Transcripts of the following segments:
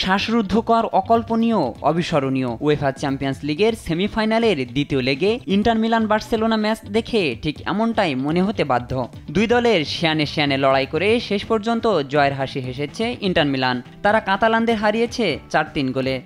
শ্বাসরুদ্ধকর, অকল্পনীয়, অবিস্মরণীয়। উয়েফা চ্যাম্পিয়ন্স লিগের সেমিফাইনালের দ্বিতীয় লেগে ইন্টার মিলান বার্সেলোনা ম্যাচ দেখে ঠিক এমনটাই মনে হতে বাধ্য। দুই দলের শিয়ানে লড়াই করে শেষ পর্যন্ত জয়ের হাসি হেসেছে ইন্টার মিলান। তারা কাতালানদের হারিয়েছে 4-3 গোলে।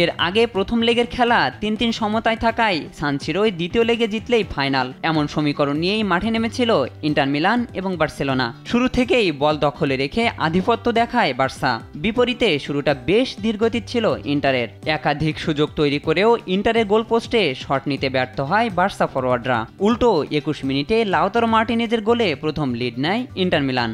এর আগে প্রথম লেগের খেলা 3-3 সমতায় থাকায় সান সিরোয় দ্বিতীয় লেগে জিতলেই ফাইনাল, এমন সমীকরণ নিয়েই মাঠে নেমেছিল ইন্টার মিলান এবং বার্সেলোনা। শুরু থেকেই বল দখলে রেখে আধিপত্য দেখায় বার্সা। বিপরীতে শুরুটা বেশ ধীরগতির ছিল ইন্টারের। একাধিক সুযোগ তৈরি করেও ইন্টারের গোলপোস্টে শট নিতে ব্যর্থ হয় বার্সা ফরোয়ার্ডরা। উল্টো 21 মিনিটে লাউতারো মার্টিনেজের গোলে প্রথম লিড নেয় ইন্টার মিলান।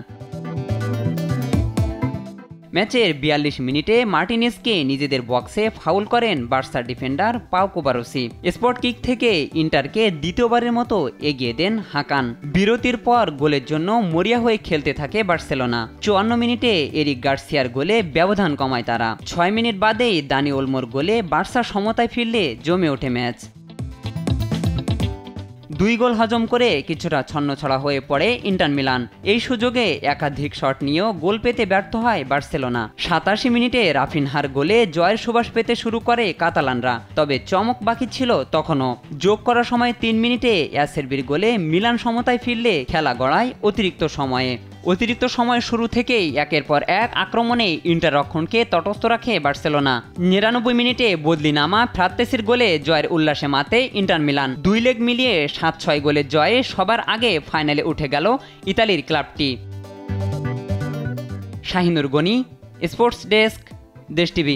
ম্যাচের 42 মিনিটে মার্টিনেজকে নিজেদের বক্সে ফাউল করেন বার্সার ডিফেন্ডার পাও কোবারসি। স্পট কিক থেকে ইন্টারকে দ্বিতীয়বারের মতো এগিয়ে দেন হাকান। বিরতির পর গোলের জন্য মরিয়া হয়ে খেলতে থাকে বার্সেলোনা। 54 মিনিটে এরিক গার্সিয়ার গোলে ব্যবধান কমায় তারা। 6 মিনিট বাদেই দানি ওলমোর গোলে বার্সা সমতায় ফিরলে জমে ওঠে ম্যাচ। 2 গোল হজম করে কিছুটা ছন্নছড়া হয়ে পড়ে ইন্টার মিলান। এই সুযোগে একাধিক শট নিয়েও গোল পেতে ব্যর্থ হয় বার্সেলোনা। 87 মিনিটে রাফিনহার গোলে জয়ের সুবাস পেতে শুরু করে কাতালানরা। তবে চমক বাকি ছিল তখনও। যোগ করার সময় 3 মিনিটে অ্যাসেরবির গোলে মিলান সমতায় ফিরলে খেলা গড়ায় অতিরিক্ত সময়ে। অতিরিক্ত সময় শুরু থেকেই একের পর এক আক্রমণে ইন্টার রক্ষণকে তটস্থ রাখে বার্সেলোনা। 99 মিনিটে বদলি নামা ফ্রাত্তেসির গোলে জয়ের উল্লাসে মাতে ইন্টার মিলান। 2 লেগ মিলিয়ে 7-6 গোলের জয়ে সবার আগে ফাইনালে উঠে গেল ইতালির ক্লাবটি। শাহিনুর গনি, স্পোর্টস ডেস্ক, দেশ টিভি।